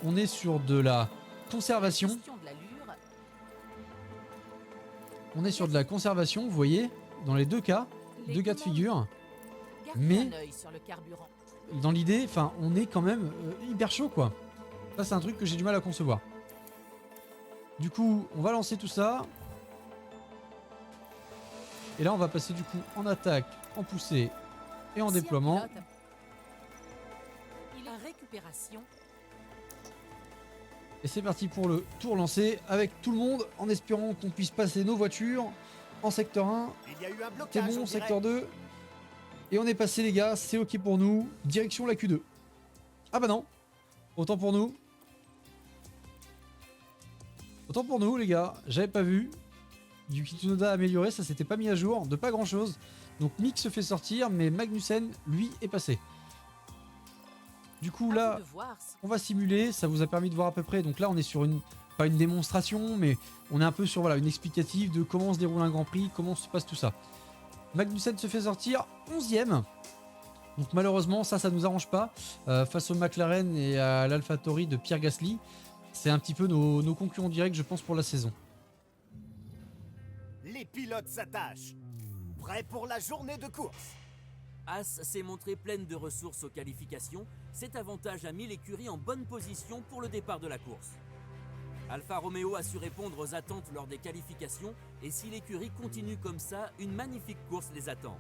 on est sur de la conservation. On est sur de la conservation vous voyez, dans les deux cas de figure. Mais dans l'idée, enfin, on est quand même hyper chaud quoi. Ça c'est un truc que j'ai du mal à concevoir. Du coup, on va lancer tout ça. Et là, on va passer du coup en attaque, en poussée et en déploiement. Et c'est parti pour le tour lancé avec tout le monde en espérant qu'on puisse passer nos voitures en secteur 1. C'est bon, secteur 2. Et on est passé les gars, c'est ok pour nous. Direction la Q2. Ah bah non. Autant pour nous. Autant pour nous les gars, j'avais pas vu. Yuki Tsunoda a amélioré, ça s'était pas mis à jour, de pas grand chose. Donc Mick se fait sortir, mais Magnussen, lui, est passé. Du coup là, on va simuler, ça vous a permis de voir à peu près. Donc là on est sur une, pas une démonstration, mais on est un peu sur voilà, une explicative de comment se déroule un Grand Prix, comment se passe tout ça. Magnussen se fait sortir 11ème. Donc malheureusement ça nous arrange pas. Face au McLaren et à l'AlphaTauri de Pierre Gasly. C'est un petit peu nos concurrents directs je pense pour la saison. Les pilotes s'attachent. Prêts pour la journée de course. As s'est montrée pleine de ressources aux qualifications. Cet avantage a mis l'écurie en bonne position pour le départ de la course. Alfa Romeo a su répondre aux attentes lors des qualifications et si l'écurie continue comme ça, une magnifique course les attend.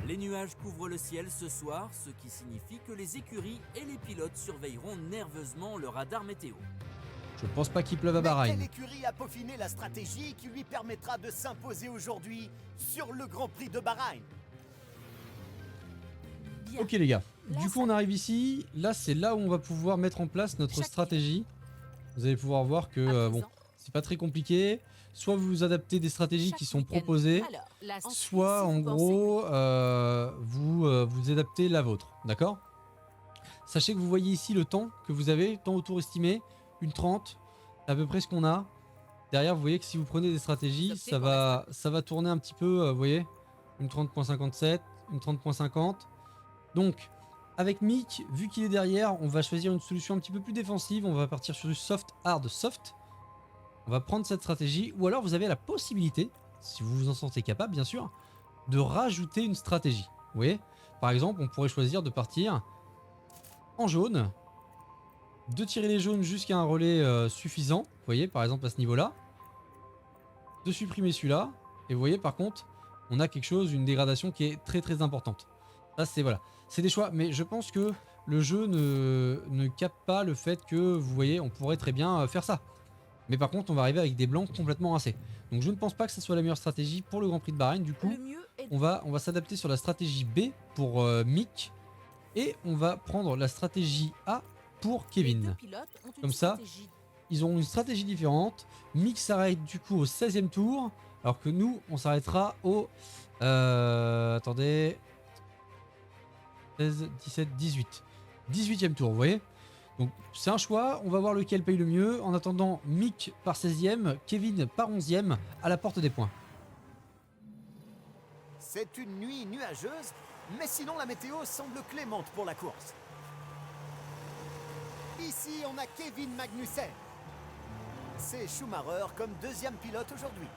Les nuages couvrent le ciel ce soir, ce qui signifie que les écuries et les pilotes surveilleront nerveusement le radar météo. Je pense pas qu'il pleuve à Mais Bahreïn. quelle écurie a peaufiné la stratégie qui lui permettra de s'imposer aujourd'hui sur le Grand Prix de Bahreïn? Bien. Ok les gars, Là, du coup ça- on arrive ici, là c'est là où on va pouvoir mettre en place notre Chaque stratégie. Vous allez pouvoir voir que À bon, présent, c'est pas très compliqué. Soit vous adaptez des stratégies chaque qui sont week-end. proposées, Alors, là, ensuite, soit si en vous pensez gros vous adaptez la vôtre, d'accord? Sachez que vous voyez ici le temps que vous avez, temps au tour estimé, une 30, c'est à peu près ce qu'on a. Derrière vous voyez que si vous prenez des stratégies, Optez ça pour va tourner un petit peu, vous voyez, une 30.57, une 30.50. Donc avec Mick, vu qu'il est derrière, on va choisir une solution un petit peu plus défensive, on va partir sur du soft, hard, soft. On va prendre cette stratégie, ou alors vous avez la possibilité, si vous vous en sentez capable bien sûr, de rajouter une stratégie. Vous voyez, par exemple, on pourrait choisir de partir en jaune, de tirer les jaunes jusqu'à un relais suffisant, vous voyez, par exemple à ce niveau-là, de supprimer celui-là, et vous voyez par contre, on a quelque chose, une dégradation qui est très très importante. Ça c'est voilà, c'est des choix, mais je pense que le jeu ne capte pas le fait que, vous voyez, on pourrait très bien faire ça. Mais par contre, on va arriver avec des blancs complètement rincés. Donc je ne pense pas que ce soit la meilleure stratégie pour le Grand Prix de Bahreïn. Du coup, le mieux est on va s'adapter sur la stratégie B pour Mick. Et on va prendre la stratégie A pour les Kevin. deux pilotes ont une Comme ça, stratégie. Ils ont une stratégie différente. Mick s'arrête du coup au 16e tour. Alors que nous, on s'arrêtera au... attendez... 16, 17, 18. 18e tour, vous voyez? Donc c'est un choix, on va voir lequel paye le mieux. En attendant, Mick par 16e, Kevin par 11e, à la porte des points. C'est une nuit nuageuse, mais sinon la météo semble clémente pour la course. Ici, on a Kevin Magnussen. C'est Schumacher comme deuxième pilote aujourd'hui.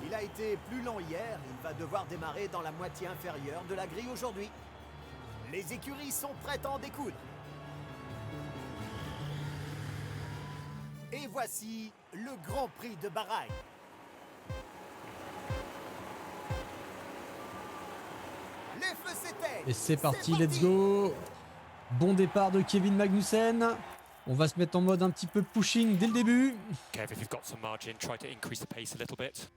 Il a été plus lent hier, il va devoir démarrer dans la moitié inférieure de la grille aujourd'hui. Les écuries sont prêtes à en découdre. Et voici le Grand Prix de Bahreïn. Les feux s'éteignent. Et c'est parti, let's go. Bon départ de Kevin Magnussen. On va se mettre en mode un petit peu pushing dès le début. Kev, if you've got some margin, try to increase the pace a little bit.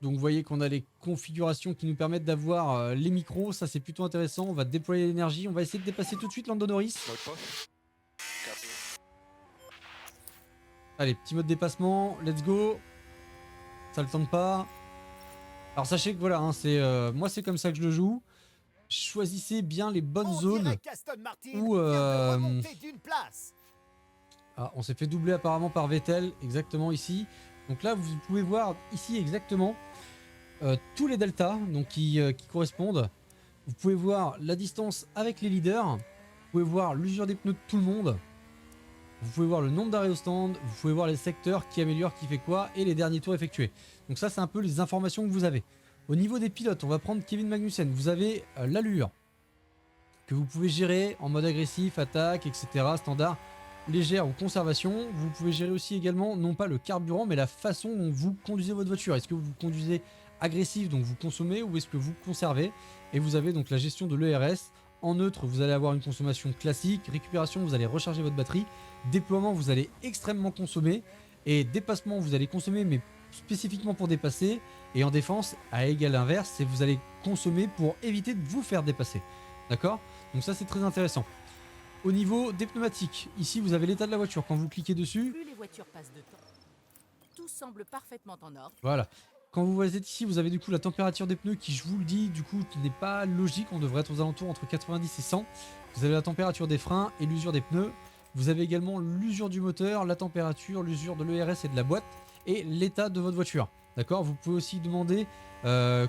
Donc vous voyez qu'on a les configurations qui nous permettent d'avoir les micros, ça c'est plutôt intéressant. On va déployer l'énergie, on va essayer de dépasser tout de suite Lando Norris. Mode push. Allez, petit mode dépassement, let's go. Ça le tente pas. Alors sachez que voilà, hein, moi c'est comme ça que je le joue. Choisissez bien les bonnes On zones. dirait qu'Aston Martin où, vient de remonter d'une place. Ah, on s'est fait doubler apparemment par Vettel, exactement ici. Donc là, vous pouvez voir ici exactement tous les deltas donc qui correspondent. Vous pouvez voir la distance avec les leaders. Vous pouvez voir l'usure des pneus de tout le monde. Vous pouvez voir le nombre d'arrêts au stand. Vous pouvez voir les secteurs qui améliorent, qui fait quoi, et les derniers tours effectués. Donc ça, c'est un peu les informations que vous avez. Au niveau des pilotes, on va prendre Kevin Magnussen. Vous avez l'allure que vous pouvez gérer en mode agressif, attaque, etc. Standard, légère ou conservation. Vous pouvez gérer aussi également, non pas le carburant, mais la façon dont vous conduisez votre voiture. Est-ce que vous conduisez agressif, donc vous consommez, ou est-ce que vous conservez? Et vous avez donc la gestion de l'ERS. En neutre, vous allez avoir une consommation classique. Récupération, vous allez recharger votre batterie. Déploiement, vous allez extrêmement consommer. Et dépassement, vous allez consommer, mais spécifiquement pour dépasser. Et en défense, à égal inverse, c'est vous allez consommer pour éviter de vous faire dépasser. D'accord? Donc ça, c'est très intéressant. Au niveau des pneumatiques, ici, vous avez l'état de la voiture. Quand vous cliquez dessus, Plus les voitures passent de temps, tout semble parfaitement en ordre. voilà. Quand vous êtes ici, vous avez du coup la température des pneus qui, je vous le dis, du coup, n'est pas logique. On devrait être aux alentours entre 90 et 100. Vous avez la température des freins et l'usure des pneus. Vous avez également l'usure du moteur, la température, l'usure de l'ERS et de la boîte et l'état de votre voiture. D'accord? Vous pouvez aussi demander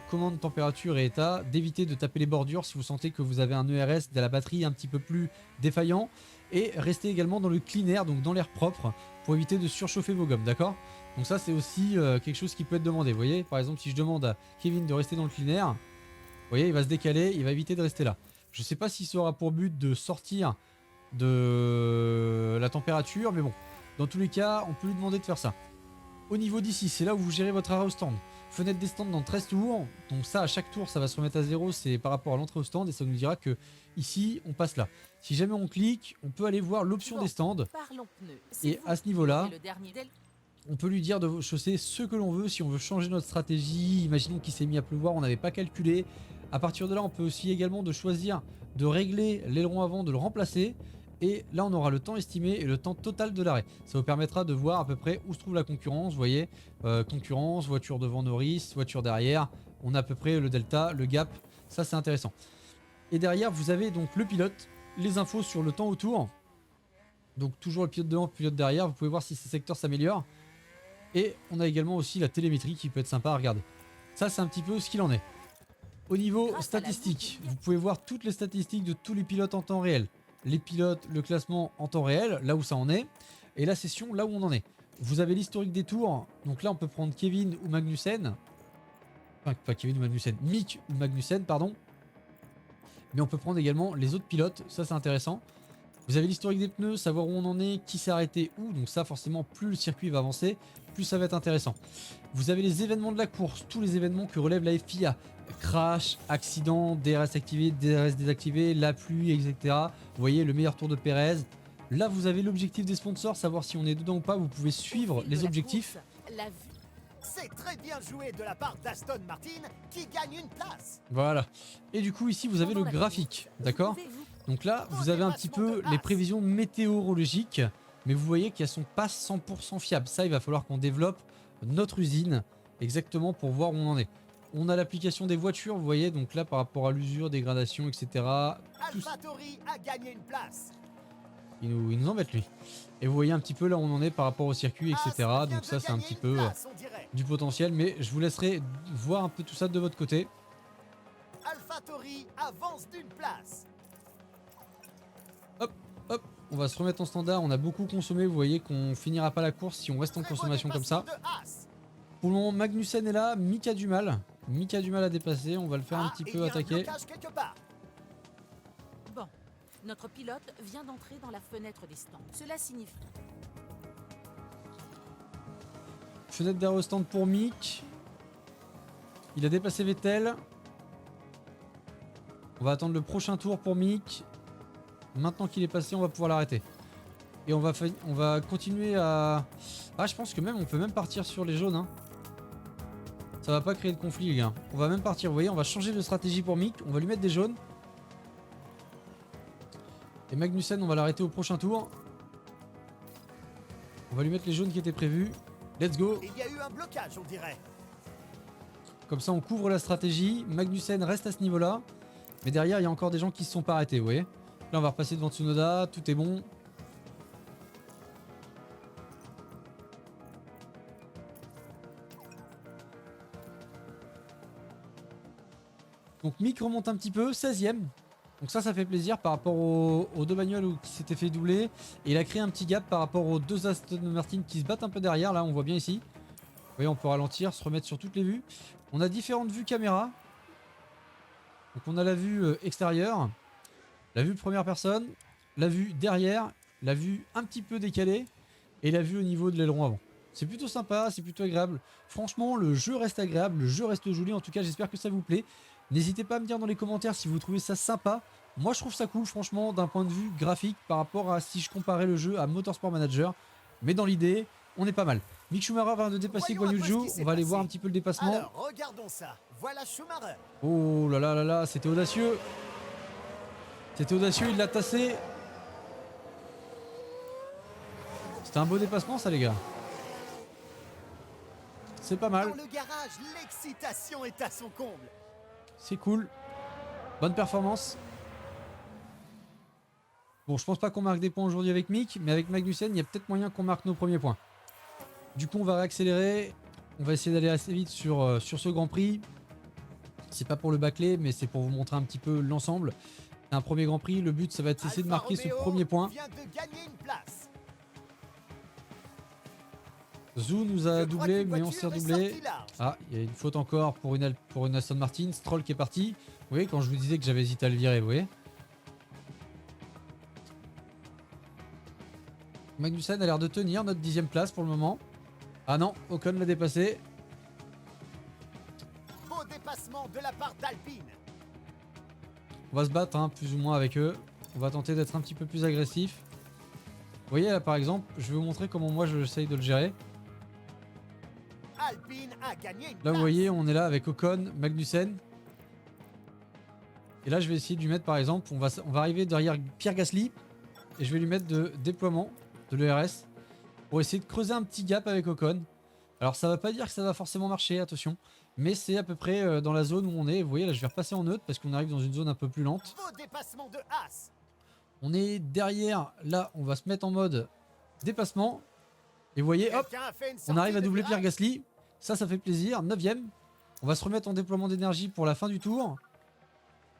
commande température et état, d'éviter de taper les bordures si vous sentez que vous avez un ERS de la batterie un petit peu plus défaillant, et restez également dans le clean air, donc dans l'air propre, pour éviter de surchauffer vos gommes. D'accord? Donc ça, c'est aussi quelque chose qui peut être demandé. Vous voyez, par exemple, si je demande à Kevin de rester dans le clean air, vous voyez, il va se décaler, il va éviter de rester là. Je sais pas s'il aura pour but de sortir de la température, mais bon, dans tous les cas, on peut lui demander de faire ça. Au niveau d'ici, c'est là où vous gérez votre arrêt au stand. fenêtre des stands dans 13 tours. Donc ça, à chaque tour, ça va se remettre à 0. C'est par rapport à l'entrée au stand et ça nous dira que ici, on passe là. Si jamais on clique, on peut aller voir l'option des stands. Parlons pneus. C'est Et vous à ce qui niveau-là, aurez le dernier délai. on peut lui dire de chausser ce que l'on veut. Si on veut changer notre stratégie, imaginons qu'il s'est mis à pleuvoir, on n'avait pas calculé. À partir de là, on peut aussi également de choisir de régler l'aileron avant, de le remplacer. Et là, on aura le temps estimé et le temps total de l'arrêt. Ça vous permettra de voir à peu près où se trouve la concurrence. Vous voyez, concurrence, voiture devant Norris, voiture derrière. On a à peu près le delta, le gap. Ça, c'est intéressant. Et derrière, vous avez donc le pilote, les infos sur le temps autour. Donc toujours le pilote devant, le pilote derrière. Vous pouvez voir si ces secteurs s'améliorent. Et on a également aussi la télémétrie qui peut être sympa à regarder. Ça, c'est un petit peu ce qu'il en est. Au niveau Grâce à la statistiques, lumière. vous pouvez voir toutes les statistiques de tous les pilotes en temps réel. Les pilotes, le classement en temps réel, là où ça en est, et la session, là où on en est. Vous avez l'historique des tours, donc là on peut prendre Kevin ou Magnussen. Enfin, pas Kevin ou Magnussen, Mick ou Magnussen, pardon. Mais on peut prendre également les autres pilotes, ça c'est intéressant. Vous avez l'historique des pneus, savoir où on en est, qui s'est arrêté où, donc ça forcément plus le circuit va avancer, plus ça va être intéressant. Vous avez les événements de la course, tous les événements que relève la FIA. Crash, accident, DRS activé, DRS désactivé, la pluie, etc. Vous voyez le meilleur tour de Perez. Là vous avez l'objectif des sponsors, savoir si on est dedans ou pas, vous pouvez suivre Au fil de les la objectifs. course, la vue. C'est très bien joué de la part d'Aston Martin qui gagne une place. Voilà. Et du coup ici vous avez le Pendant la graphique, course, vous d'accord? pouvez vous- Donc là, vous avez un petit peu les prévisions météorologiques, mais vous voyez qu'elles sont pas 100% fiables. Ça, il va falloir qu'on développe notre usine exactement pour voir où on en est. On a l'application des voitures, vous voyez, donc là par rapport à l'usure, dégradation, etc. Tout ça, AlphaTauri a gagné une place. il nous embête lui. Et vous voyez un petit peu là où on en est par rapport au circuit, etc. As vient Donc ça, de c'est un gagner petit une peu place, on dirait. du potentiel, mais je vous laisserai voir un peu tout ça de votre côté. AlphaTauri avance d'une place. Hop, on va se remettre en standard. On a beaucoup consommé, vous voyez qu'on finira pas la course si on reste en Très bon consommation comme ça. dépassement de Haas. Pour le moment, Magnussen est là, Mick a du mal. Mick a du mal à dépasser, on va le faire un Ah, petit il peu y a un attaquer. blocage quelque part. Bon, notre pilote vient d'entrer dans la fenêtre des stands. Cela signifie Fenêtre derrière au stand pour Mick. Il a dépassé Vettel. On va attendre le prochain tour pour Mick. Maintenant qu'il est passé, on va pouvoir l'arrêter. Et on va continuer à... Ah, je pense que même on peut même partir sur les jaunes. Hein. Ça va pas créer de conflit, les gars. On va même partir, vous voyez, on va changer de stratégie pour Mick. On va lui mettre des jaunes. Et Magnussen, on va l'arrêter au prochain tour. On va lui mettre les jaunes qui étaient prévus. Let's go. Il y a eu un blocage, on dirait. Comme ça, on couvre la stratégie. Magnussen reste à ce niveau-là. Mais derrière, il y a encore des gens qui se sont pas arrêtés, vous voyez. Là, on va repasser devant Tsunoda. Tout est bon. Donc Mick remonte un petit peu, 16ème. Donc ça fait plaisir par rapport aux deux bagnoles qui s'étaient fait doubler. Et il a créé un petit gap par rapport aux deux Aston Martin qui se battent un peu derrière. Là, on voit bien ici. Vous voyez, on peut ralentir, se remettre sur toutes les vues. On a différentes vues caméra. Donc on a la vue extérieure, la vue première personne, la vue derrière, la vue un petit peu décalée et la vue au niveau de l'aileron avant. C'est plutôt sympa, c'est plutôt agréable. Franchement, le jeu reste agréable, le jeu reste joli. En tout cas, j'espère que ça vous plaît. N'hésitez pas à me dire dans les commentaires si vous trouvez ça sympa. Moi, je trouve ça cool, franchement, d'un point de vue graphique par rapport à si je comparais le jeu à Motorsport Manager. Mais dans l'idée, on est pas mal. Mick Schumacher vient de dépasser Voyons un peu Guan Yu ce Zhou. qui s'est On va aller passé. voir un petit peu le dépassement. Alors, regardons ça. Voilà Schumacher. Oh là là là là, c'était audacieux. C'était audacieux, il l'a tassé. C'était un beau dépassement ça les gars. C'est pas mal, Dans le garage, l'excitation est à son comble. c'est cool. Bonne performance. Bon, je pense pas qu'on marque des points aujourd'hui avec Mick, mais avec Magnussen, il y a peut-être moyen qu'on marque nos premiers points. Du coup, on va réaccélérer. On va essayer d'aller assez vite sur ce Grand Prix. C'est pas pour le bâcler, mais c'est pour vous montrer un petit peu l'ensemble. Un premier Grand Prix, le but ça va être d'essayer de Alfa marquer ce Romeo premier point. vient de gagner une place. Zhou nous a Je crois doublé, qu'une mais on s'est voiture est redoublé. sortie large. Ah, il y a une faute encore pour une Aston Martin. Stroll qui est parti. Vous voyez, quand je vous disais que j'avais hésité à le virer, vous voyez. Magnussen a l'air de tenir notre 10ème place pour le moment. Ah non, Ocon l'a dépassé. dépassement de la part d'Alpine. On va se battre hein, plus ou moins avec eux. On va tenter d'être un petit peu plus agressif. Vous voyez là par exemple, je vais vous montrer comment moi j'essaye de le gérer. Alpine a gagné une Là place. vous voyez, on est là avec Ocon, Magnussen. Et là je vais essayer de lui mettre par exemple, on va arriver derrière Pierre Gasly. Et je vais lui mettre de déploiement de l'ERS. Pour essayer de creuser un petit gap avec Ocon. Alors ça va pas dire que ça va forcément marcher, attention. Mais c'est à peu près dans la zone où on est. Vous voyez là je vais repasser en neutre parce qu'on arrive dans une zone un peu plus lente. Beau dépassement de Haas. On est derrière, là on va se mettre en mode dépassement. Et vous voyez, hop, Quelqu'un a fait une on sortie arrive à de doubler Pierre virage. Gasly. Ça fait plaisir, 9ème. On va se remettre en déploiement d'énergie pour la fin du tour.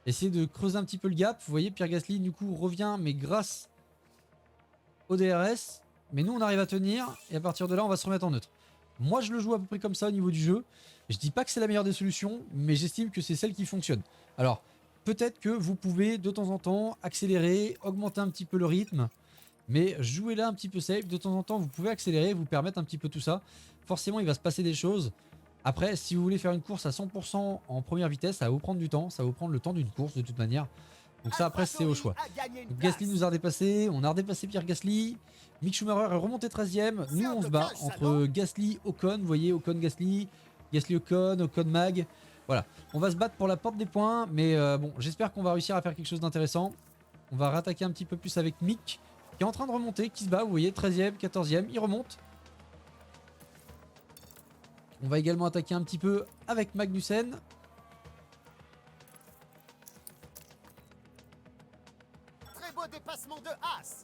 Essayer de creuser un petit peu le gap. Vous voyez Pierre Gasly du coup revient mais grâce au DRS. Mais nous on arrive à tenir et à partir de là on va se remettre en neutre. Moi je le joue à peu près comme ça au niveau du jeu. Je dis pas que c'est la meilleure des solutions, mais j'estime que c'est celle qui fonctionne. Alors peut-être que vous pouvez de temps en temps accélérer, augmenter un petit peu le rythme. Mais jouez là un petit peu safe, de temps en temps vous pouvez accélérer, vous permettre un petit peu tout ça. Forcément il va se passer des choses. Après si vous voulez faire une course à 100% en première vitesse, ça va vous prendre du temps, ça va vous prendre le temps d'une course de toute manière. Donc ça après c'est au choix. A gagné une Donc, place. Gasly nous a redépassé, on a redépassé Pierre Gasly. Mick Schumacher est remonté 13ème. Nous on se bat entre Gasly, Ocon, vous voyez Ocon Gasly, Gasly Ocon, Ocon Mag. Voilà, on va se battre pour la porte des points, mais bon j'espère qu'on va réussir à faire quelque chose d'intéressant. On va rattaquer un petit peu plus avec Mick qui est en train de remonter, qui se bat, vous voyez 13ème, 14ème, il remonte. On va également attaquer un petit peu avec Magnussen. Très beau dépassement de Haas.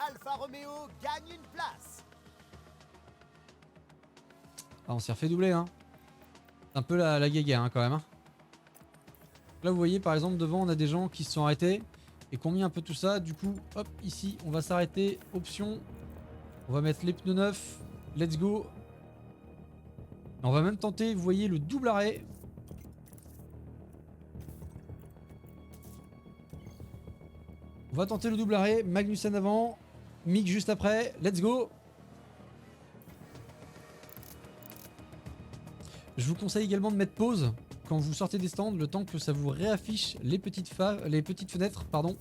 Alfa Romeo gagne une place. Ah, on s'est refait doubler hein. C'est un peu la guéguerre hein, quand même hein. Là vous voyez par exemple devant on a des gens qui se sont arrêtés et qui ont mis un peu tout ça. Du coup hop ici on va s'arrêter. Option. On va mettre les pneus neufs. Let's go. On va même tenter vous voyez le double arrêt. On va tenter le double arrêt. Magnussen avant. Mick juste après. Let's go. Je vous conseille également de mettre pause quand vous sortez des stands, le temps que ça vous réaffiche les petites fenêtres, pardon.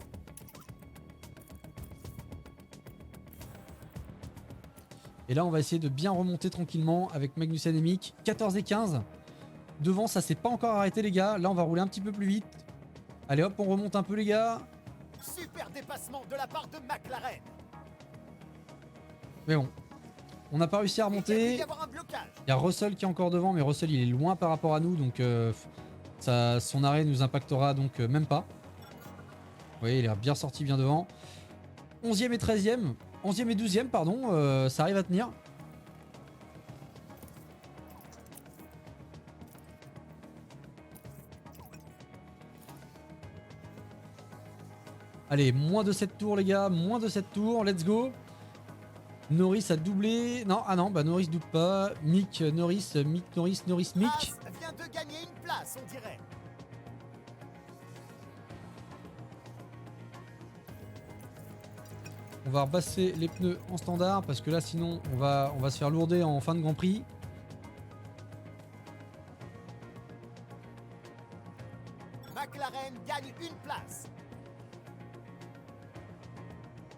Et là, on va essayer de bien remonter tranquillement avec Magnussen et Mick. 14 et 15. Devant, ça s'est pas encore arrêté, les gars. Là, on va rouler un petit peu plus vite. Allez, hop, on remonte un peu, les gars. Super dépassement de la part de McLaren. Mais bon, on n'a pas réussi à Il remonter. y avoir un blocage. Il y a Russell qui est encore devant, mais Russell il est loin par rapport à nous, donc son arrêt nous impactera donc même pas. Vous voyez, il est bien sorti, bien devant. 11e et 13e, 11e et 12e, pardon, ça arrive à tenir. Allez, moins de 7 tours les gars, moins de 7 tours, let's go. Norris a doublé. Non, ah non, bah Norris double pas. Mick, Norris, Mick, Norris, Norris, Mick. Haas vient de gagner une place, on dirait. On va repasser les pneus en standard parce que là sinon on va se faire lourder en fin de Grand Prix. McLaren gagne une place.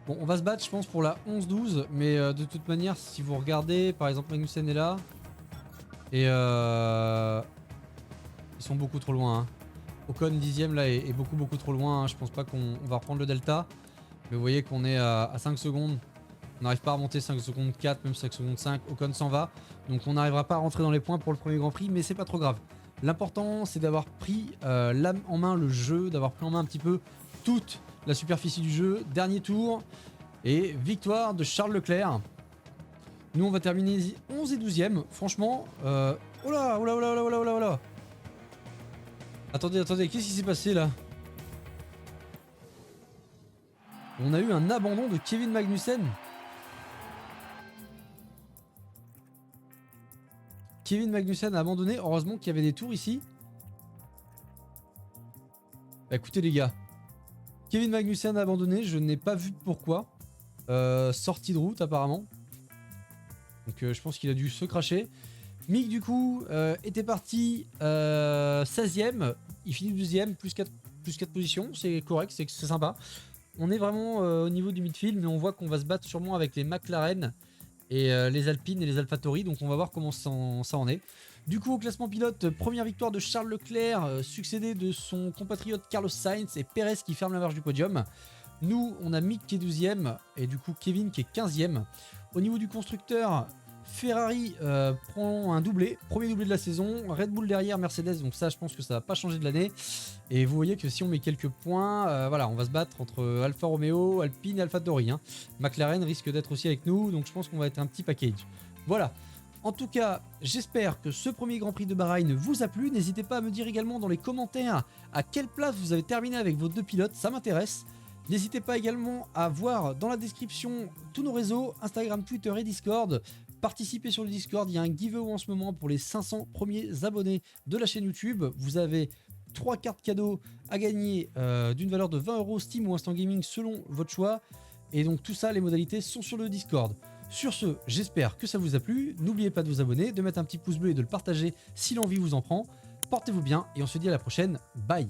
Bon, on va se battre je pense pour la 11-12, mais de toute manière si vous regardez, par exemple Magnussen est là et ils sont beaucoup trop loin. Hein. Ocon 10ème là est beaucoup trop loin, hein. Je pense pas qu'on va reprendre le delta. Mais vous voyez qu'on est à 5 secondes. On n'arrive pas à remonter 5 secondes 4, même 5 secondes 5. Ocon s'en va. Donc on n'arrivera pas à rentrer dans les points pour le premier Grand Prix, mais c'est pas trop grave. L'important c'est d'avoir pris en main le jeu, d'avoir pris en main un petit peu toute la superficie du jeu. Dernier tour et victoire de Charles Leclerc. Nous on va terminer 11 et 12e. Franchement, oh là, oh là, oh là, oh là, oh là, oh là. Attendez, qu'est-ce qui s'est passé là? On a eu un abandon de Kevin Magnussen. Kevin Magnussen a abandonné. Heureusement qu'il y avait des tours ici. Bah écoutez les gars. Kevin Magnussen a abandonné. Je n'ai pas vu pourquoi. Sortie de route apparemment. Donc je pense qu'il a dû se cracher. Mick du coup était parti 16ème, il finit 12ème, plus 4 positions, c'est correct, c'est sympa. On est vraiment au niveau du midfield, mais on voit qu'on va se battre sûrement avec les McLaren et les Alpine et les AlphaTauri, donc on va voir comment ça en est. Du coup au classement pilote, première victoire de Charles Leclerc, succédé de son compatriote Carlos Sainz et Perez qui ferme la marche du podium. Nous on a Mick qui est 12ème et du coup Kevin qui est 15ème. Au niveau du constructeur, Ferrari prend un doublé, premier doublé de la saison, Red Bull derrière Mercedes, donc ça je pense que ça va pas changer de l'année. Et vous voyez que si on met quelques points, voilà, on va se battre entre Alfa Romeo, Alpine et AlphaTauri. McLaren risque d'être aussi avec nous, donc je pense qu'on va être un petit package. Voilà. En tout cas, j'espère que ce premier Grand Prix de Bahreïn vous a plu. N'hésitez pas à me dire également dans les commentaires à quelle place vous avez terminé avec vos deux pilotes, ça m'intéresse. N'hésitez pas également à voir dans la description tous nos réseaux, Instagram, Twitter et Discord. Participez sur le Discord, il y a un giveaway en ce moment pour les 500 premiers abonnés de la chaîne YouTube. Vous avez 3 cartes cadeaux à gagner d'une valeur de 20 € Steam ou Instant Gaming selon votre choix. Et donc tout ça, les modalités sont sur le Discord. Sur ce, j'espère que ça vous a plu. N'oubliez pas de vous abonner, de mettre un petit pouce bleu et de le partager si l'envie vous en prend. Portez-vous bien et on se dit à la prochaine. Bye!